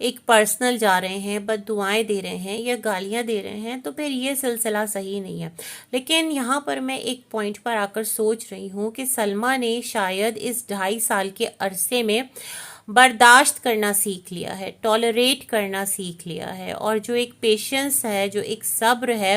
ایک پرسنل جا رہے ہیں، بد دعائیں دے رہے ہیں یا گالیاں دے رہے ہیں، تو پھر یہ سلسلہ صحیح نہیں ہے۔ لیکن یہاں پر میں ایک پوائنٹ پر آ کر سوچ رہی ہوں کہ سلمیٰ نے شاید اس 2.5 سال کے عرصے میں برداشت کرنا سیکھ لیا ہے، ٹالریٹ کرنا سیکھ لیا ہے، اور جو ایک پیشنس ہے، جو ایک صبر ہے،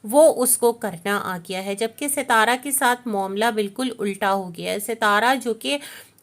وہ اس کو کرنا آ گیا ہے، جبکہ ستارہ کے ساتھ معاملہ بالکل الٹا ہو گیا ہے۔ ستارہ جو کہ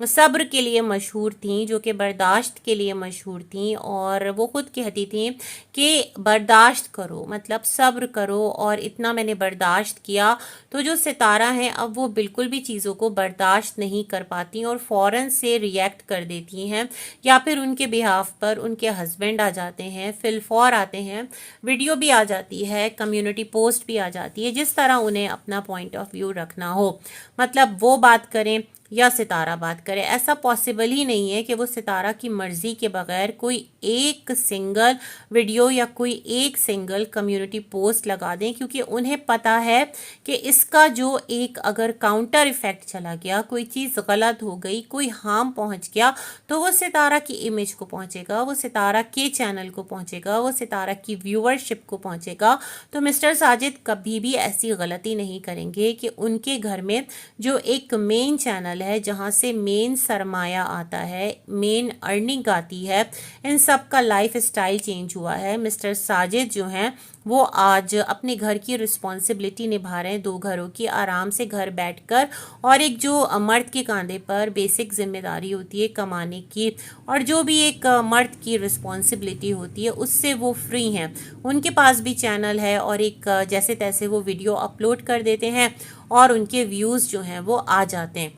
صبر کے لیے مشہور تھیں، جو کہ برداشت کے لیے مشہور تھیں، اور وہ خود کہتی تھیں کہ برداشت کرو، مطلب صبر کرو، اور اتنا میں نے برداشت کیا۔ تو جو ستارہ ہیں اب وہ بالکل بھی چیزوں کو برداشت نہیں کر پاتی اور فوراً سے ریئیکٹ کر دیتی ہیں، یا پھر ان کے بہاف پر ان کے ہسبینڈ آ جاتے ہیں، فی الفور آتے ہیں، ویڈیو بھی آ جاتی ہے، کمیونٹی پوسٹ بھی آ جاتی ہے، جس طرح انہیں اپنا پوائنٹ آف ویو رکھنا ہو، مطلب وہ بات کریں یا ستارہ بات کرے۔ ایسا پاسبل ہی نہیں ہے کہ وہ ستارہ کی مرضی کے بغیر کوئی ایک سنگل ویڈیو یا کوئی ایک سنگل کمیونٹی پوسٹ لگا دیں، کیونکہ انہیں پتہ ہے کہ اس کا جو ایک اگر کاؤنٹر ایفیکٹ چلا گیا، کوئی چیز غلط ہو گئی، کوئی ہارم پہنچ گیا، تو وہ ستارہ کی امیج کو پہنچے گا، وہ ستارہ کے چینل کو پہنچے گا، وہ ستارہ کی ویورشپ کو پہنچے گا۔ تو مسٹر ساجد کبھی بھی ایسی غلطی نہیں کریں گے کہ ان کے گھر میں جو ایک مین چینل ہے، جہاں سے مین سرمایہ آتا ہے، مین ارننگ آتی ہے، ان سب کا لائف اسٹائل چینج ہوا ہے۔ مسٹر ساجد جو ہیں وہ آج اپنے گھر کی رسپانسبلٹی نبھا رہے ہیں، 2 گھروں کی، آرام سے گھر بیٹھ کر، اور ایک جو مرد کے کاندھے پر بیسک ذمہ داری ہوتی ہے کمانے کی، اور جو بھی ایک مرد کی رسپانسبلٹی ہوتی ہے، اس سے وہ فری ہیں۔ ان کے پاس بھی چینل ہے، اور ایک جیسے تیسے وہ ویڈیو اپلوڈ کر دیتے ہیں، اور ان کے ویوز جو ہیں وہ آ جاتے ہیں۔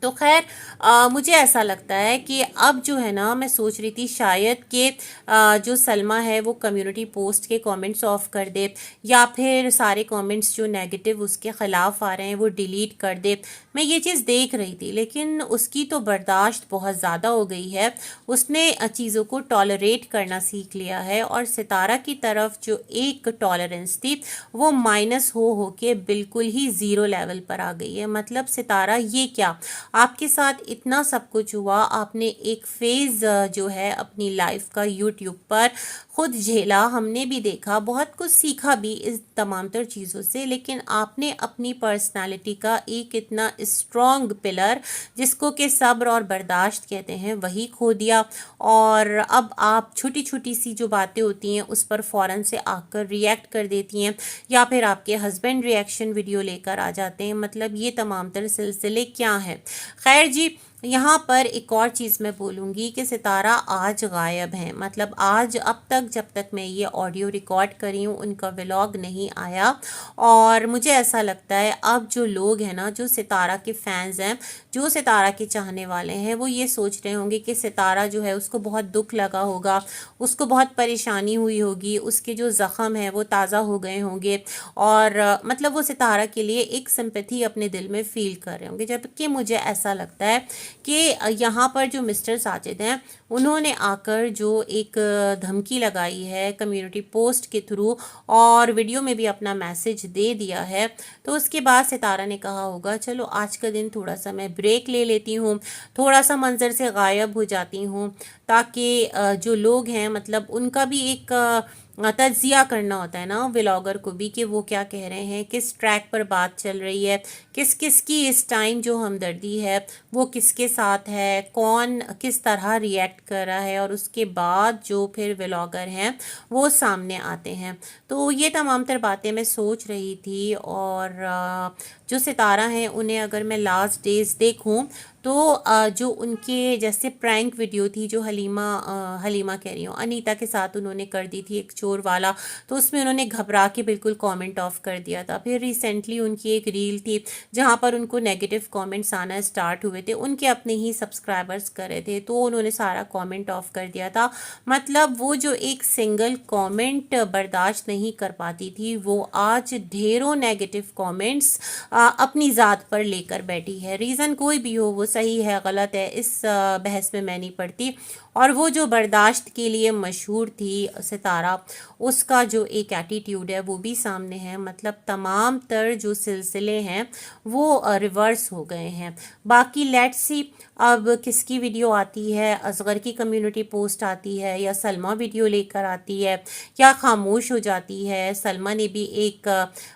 تو خیر مجھے ایسا لگتا ہے کہ اب جو ہے نا، میں سوچ رہی تھی شاید کہ جو سلمیٰ ہے وہ کمیونٹی پوسٹ کے کامنٹس آف کر دے، یا پھر سارے کامنٹس جو نیگیٹو اس کے خلاف آ رہے ہیں وہ ڈیلیٹ کر دے۔ میں یہ چیز دیکھ رہی تھی، لیکن اس کی تو برداشت بہت زیادہ ہو گئی ہے، اس نے چیزوں کو ٹالریٹ کرنا سیکھ لیا ہے، اور ستارہ کی طرف جو ایک ٹالرنس تھی وہ مائنس ہو کے بالکل ہی 0 لیول پر آ گئی ہے۔ مطلب ستارہ یہ کیا، آپ کے ساتھ اتنا سب کچھ ہوا، آپ نے ایک فیز جو ہے اپنی لائف کا یوٹیوب پر خود جھیلا، ہم نے بھی دیکھا، بہت کچھ سیکھا بھی اس تمام تر چیزوں سے، لیکن آپ نے اپنی پرسنالٹی کا ایک اتنا اسٹرانگ پلر، جس کو کہ صبر اور برداشت کہتے ہیں، وہی کھو دیا، اور اب آپ چھوٹی چھوٹی سی جو باتیں ہوتی ہیں اس پر فوراً سے آ کر ریئیکٹ کر دیتی ہیں، یا پھر آپ کے ہسبینڈ ریئیکشن ویڈیو لے کر آ جاتے ہیں۔ مطلب یہ تمام تر سلسلے کیا ہیں؟ خیر جی، یہاں پر ایک اور چیز میں بولوں گی کہ ستارہ آج غائب ہیں، مطلب آج اب تک جب تک میں یہ آڈیو ریکارڈ کری ہوں ان کا ولاگ نہیں آیا، اور مجھے ایسا لگتا ہے اب جو لوگ ہیں نا، جو ستارہ کے فینز ہیں، جو ستارہ کے چاہنے والے ہیں، وہ یہ سوچ رہے ہوں گے کہ ستارہ جو ہے اس کو بہت دکھ لگا ہوگا، اس کو بہت پریشانی ہوئی ہوگی، اس کے جو زخم ہیں وہ تازہ ہو گئے ہوں گے، اور مطلب وہ ستارہ کے لیے ایک سمپیتھی اپنے دل میں فیل کر رہے ہوں گے، جبکہ مجھے ایسا لگتا ہے کہ یہاں پر جو مسٹر ساجد ہیں انہوں نے آ کر جو ایک دھمکی لگائی ہے کمیونٹی پوسٹ کے تھرو، اور ویڈیو میں بھی اپنا میسج دے دیا ہے، تو اس کے بعد ستارہ نے کہا ہوگا چلو آج کا دن تھوڑا سا میں بریک لے لیتی ہوں، تھوڑا سا منظر سے غائب ہو جاتی ہوں، تاکہ جو لوگ ہیں مطلب ان کا بھی ایک تجزیہ کرنا ہوتا ہے نا ولاگر کو بھی، کہ وہ کیا کہہ رہے ہیں، کس ٹریک پر بات چل رہی ہے، کس کس کی اس ٹائم جو ہمدردی ہے وہ کس کے ساتھ ہے، کون کس طرح ریئیکٹ کر رہا ہے، اور اس کے بعد جو پھر ولاگر ہیں وہ سامنے آتے ہیں۔ تو یہ تمام تر باتیں میں سوچ رہی تھی، اور جو ستارہ ہیں انہیں اگر میں لاسٹ ڈیز دیکھوں تو جو ان کے جیسے پرینک ویڈیو تھی جو حلیمہ کہہ رہی ہوں انیتا کے ساتھ انہوں نے کر دی تھی ایک چور والا، تو اس میں انہوں نے گھبرا کے بالکل کامنٹ آف کر دیا تھا۔ پھر ریسنٹلی ان کی ایک ریل تھی جہاں پر ان کو نیگیٹو کامنٹس آنا اسٹارٹ ہوئے تھے، ان کے اپنے ہی سبسکرائبرز کر رہے تھے، تو انہوں نے سارا کامنٹ آف کر دیا تھا۔ مطلب وہ جو ایک سنگل کامنٹ برداشت نہیں کر پاتی تھی، وہ آج ڈھیروں نیگیٹو کامنٹس اپنی ذات پر لے کر بیٹھی ہے، ریزن کوئی بھی ہو، وہ صحیح ہے غلط ہے اس بحث میں میں نہیں پڑتی. اور وہ جو برداشت کے لیے مشہور تھی ستارہ، اس کا جو ایک ایٹیٹیوڈ ہے وہ بھی سامنے ہے. مطلب تمام تر جو سلسلے ہیں وہ ریورس ہو گئے ہیں. باقی لیٹ سی اب کس کی ویڈیو آتی ہے، اصغر کی کمیونٹی پوسٹ آتی ہے یا سلمہ ویڈیو لے کر آتی ہے یا خاموش ہو جاتی ہے. سلمہ نے بھی ایک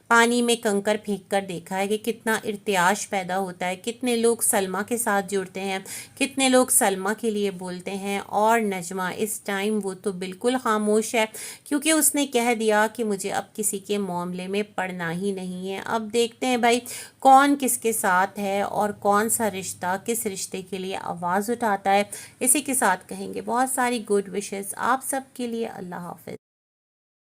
پانی میں کنکر پھینک کر دیکھا ہے کہ کتنا ارتعاش پیدا ہوتا ہے، کتنے لوگ سلمہ کے ساتھ جڑتے ہیں، کتنے لوگ سلمہ کے لیے بولتے ہیں. اور نجمہ اس ٹائم وہ تو بالکل خاموش ہے، کیونکہ اس نے کہہ دیا کہ مجھے اب کسی کے معاملے میں پڑنا ہی نہیں ہے. اب دیکھتے ہیں بھائی کون کس کے ساتھ ہے اور کون سا رشتہ کس رشتے کے لیے آواز اٹھاتا ہے. اسی کے ساتھ کہیں گے بہت ساری گڈ وشز آپ سب کے لیے. اللہ حافظ.